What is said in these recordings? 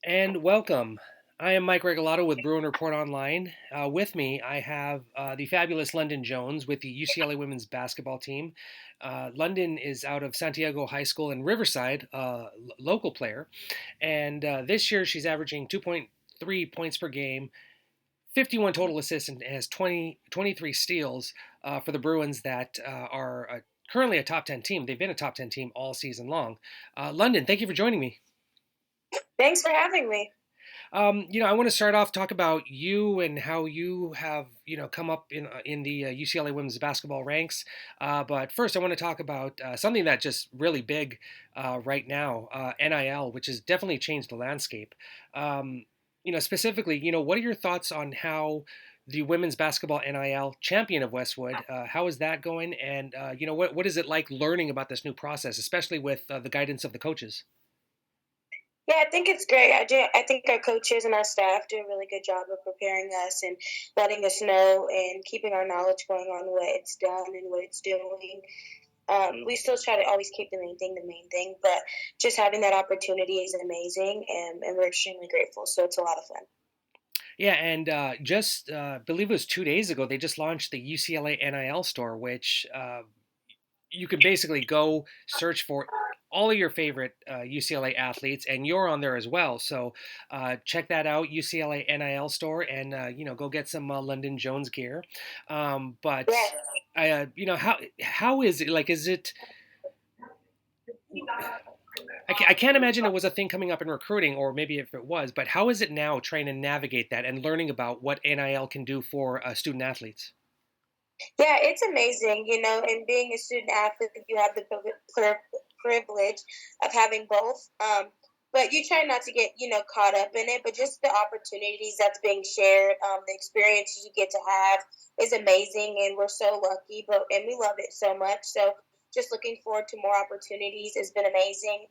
And welcome. I am Mike Regalado with Bruin Report Online. With me, I have the fabulous Londyn Jones with the UCLA women's basketball team. Londyn is out of Santiago High School in Riverside, local player. And this year, she's averaging 2.3 points per game, 51 total assists, and has 23 steals for the Bruins that are currently a top 10 team. They've been a top 10 team all season long. Londyn, thank you for joining me. Thanks for having me. I want to start off talk about you and how you have, come up in the UCLA women's basketball ranks. But first, I want to talk about something that's just really big right now, NIL, which has definitely changed the landscape. Specifically, what are your thoughts on how the women's basketball NIL champion of Westwood, how is that going? And what is it like learning about this new process, especially with the guidance of the coaches? Yeah, I think it's great. I think our coaches and our staff do a really good job of preparing us and letting us know and keeping our knowledge going on what it's done and what it's doing. We still try to always keep the main thing, but just having that opportunity is amazing, and we're extremely grateful. So it's a lot of fun. Yeah, and just believe it was 2 days ago, they just launched the UCLA NIL store, which you can basically go search for all of your favorite UCLA athletes, and you're on there as well. So check that out, UCLA NIL store, and go get some Londyn Jones gear. But Yeah. how is it? Like, is it? I can't imagine it was a thing coming up in recruiting, or maybe if it was. But how is it now trying to navigate that and learning about what NIL can do for student athletes? Yeah, it's amazing, and being a student athlete, you have the privilege of having both. But you try not to get, caught up in it, but just the opportunities that's being shared, the experiences you get to have is amazing, and we're so lucky, and we love it so much. So just looking forward to more opportunities has been amazing.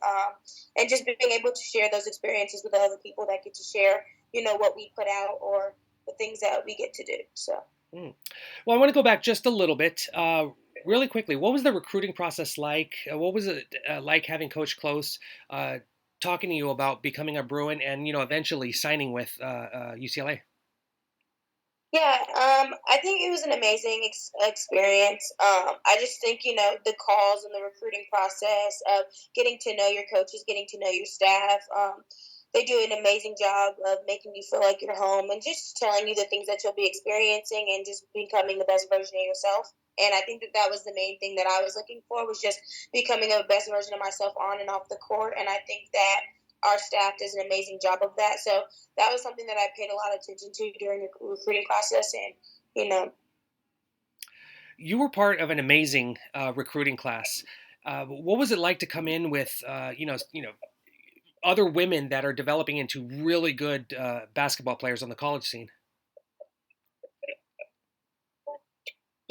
And just being able to share those experiences with other people that get to share, what we put out or the things that we get to do. So. Mm. Well, I want to go back just a little bit, really quickly. What was the recruiting process like? What was it like having Coach Close talking to you about becoming a Bruin and eventually signing with UCLA? Yeah, I think it was an amazing experience. I just think, the calls and the recruiting process of getting to know your coaches, getting to know your staff. They do an amazing job of making you feel like you're home and just telling you the things that you'll be experiencing and just becoming the best version of yourself. And I think that was the main thing that I was looking for, was just becoming a best version of myself on and off the court. And I think that our staff does an amazing job of that. So that was something that I paid a lot of attention to during the recruiting process. And, You were part of an amazing recruiting class. What was it like to come in with other women that are developing into really good basketball players on the college scene?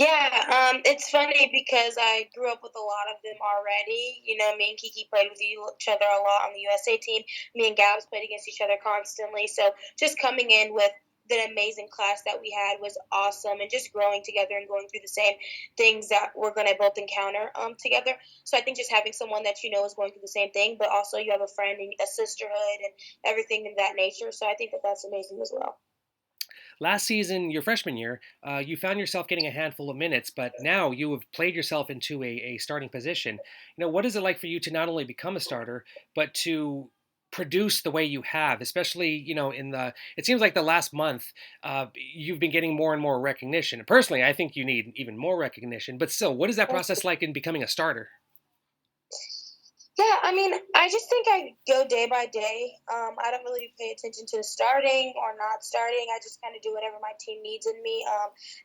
yeah, it's funny because I grew up with a lot of them already. Me and Kiki played with each other a lot on the USA team. Me and Gabs played against each other constantly. So just coming in with the amazing class that we had was awesome, and just growing together and going through the same things that we're going to both encounter together. So I think just having someone that is going through the same thing, but also you have a friend and a sisterhood and everything of that nature. So I think that that's amazing as well. Last season, your freshman year, you found yourself getting a handful of minutes, but now you have played yourself into a starting position. What is it like for you to not only become a starter, but to produce the way you have, especially, it seems like the last month, you've been getting more and more recognition. And personally, I think you need even more recognition, but still, what is that process like in becoming a starter? Yeah, I mean, I just think I go day by day. I don't really pay attention to starting or not starting. I just kind of do whatever my team needs in me,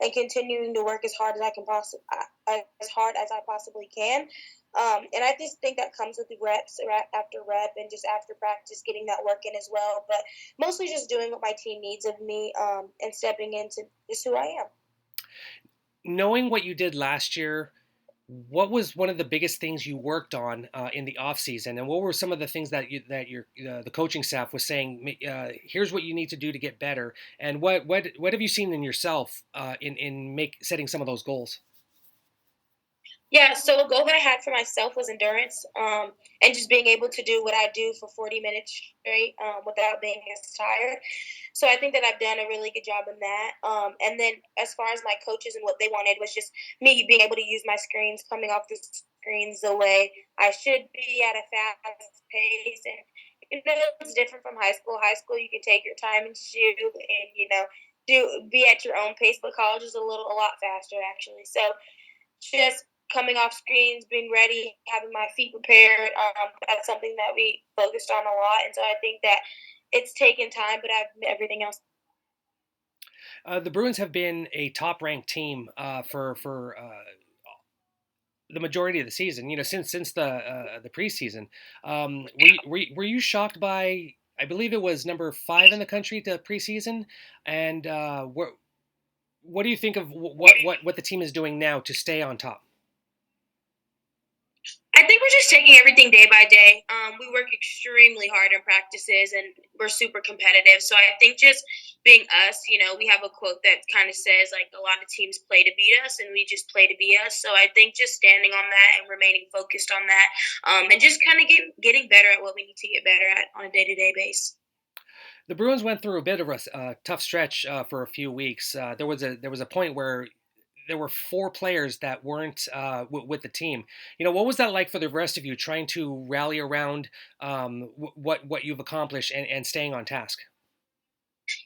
and continuing to work as hard as I can as hard as I possibly can. And I just think that comes with the reps, rep after rep, and just after practice, getting that work in as well. But mostly just doing what my team needs of me, and stepping into just who I am. Knowing what you did last year, what was one of the biggest things you worked on in the off season, and what were some of the things that your the coaching staff was saying? Here's what you need to do to get better, and what have you seen in yourself in make setting some of those goals? Yeah, so a goal that I had for myself was endurance, and just being able to do what I do for 40 minutes straight without being as tired. So I think that I've done a really good job in that. And then as far as my coaches and what they wanted was just me being able to use my screens, coming off the screens the way I should be at a fast pace. And it's different from high school. High school, you can take your time and shoot, and do be at your own pace. But college is a lot faster actually. So just coming off screens, being ready, having my feet prepared. That's something that we focused on a lot, and so I think that it's taken time, but I've everything else. The Bruins have been a top-ranked team for the majority of the season. Since the preseason. Were you shocked by? I believe it was number 5 in the country to preseason, and what do you think of what the team is doing now to stay on top? I think we're just taking everything day by day. We work extremely hard in practices, and we're super competitive. So I think just being us, we have a quote that kind of says like a lot of teams play to beat us, and we just play to be us. So I think just standing on that and remaining focused on that, and just kind of getting better at what we need to get better at on a day to day basis. The Bruins went through a bit of a tough stretch for a few weeks. There was a point where there were 4 players that weren't with the team. What was that like for the rest of you, trying to rally around what you've accomplished and staying on task?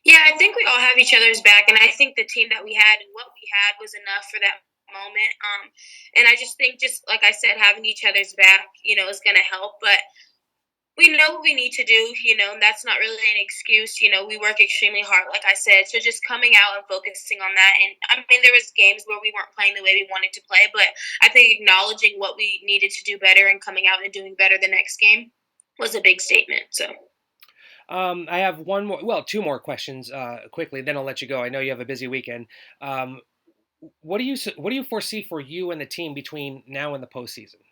Yeah, I think we all have each other's back, and I think the team that we had and what we had was enough for that moment. And I just think, just like I said, having each other's back, is going to help. But we know what we need to do, and that's not really an excuse. We work extremely hard, like I said. So just coming out and focusing on that. And I mean, there was games where we weren't playing the way we wanted to play, but I think acknowledging what we needed to do better and coming out and doing better the next game was a big statement. So. I have one more, well, 2 more questions quickly. Then I'll let you go. I know you have a busy weekend. Um, what do you foresee for you and the team between now and the postseason?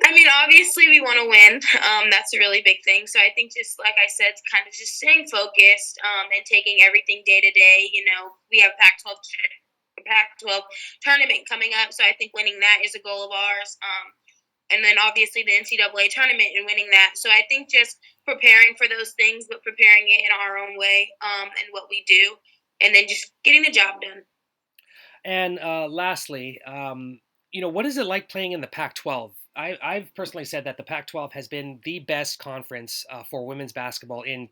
I mean, obviously, we want to win. That's a really big thing. So I think, just like I said, it's kind of just staying focused and taking everything day to day. We have Pac-12 tournament coming up, so I think winning that is a goal of ours. And then obviously the NCAA tournament and winning that. So I think just preparing for those things, but preparing it in our own way and what we do, and then just getting the job done. And lastly, what is it like playing in the Pac-12? I've personally said that the Pac-12 has been the best conference for women's basketball in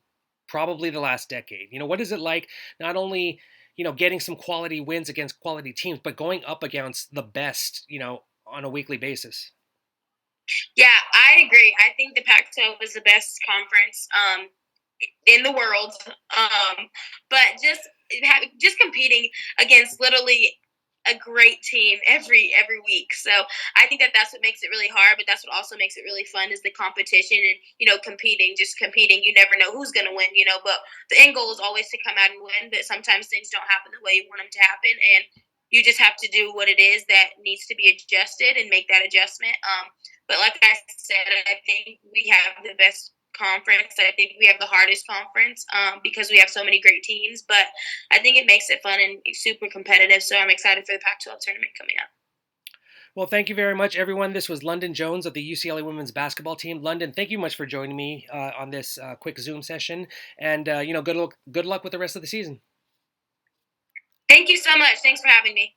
probably the last decade. What is it like not only, getting some quality wins against quality teams, but going up against the best, on a weekly basis? Yeah, I agree. I think the Pac-12 is the best conference in the world. But just competing against literally a great team every week. So I think that that's what makes it really hard, but that's what also makes it really fun is the competition and competing, just competing. You never know who's gonna win, but the end goal is always to come out and win. But sometimes things don't happen the way you want them to happen, and you just have to do what it is that needs to be adjusted and make that adjustment. But like I said, I think we have the best conference. I think we have the hardest conference because we have so many great teams. But I think it makes it fun and super competitive. So I'm excited for the Pac-12 tournament coming up. Well, thank you very much, everyone. This was Londynn Jones of the UCLA women's basketball team. Londynn, thank you much for joining me on this quick Zoom session, and good luck with the rest of the season. Thank you so much. Thanks for having me.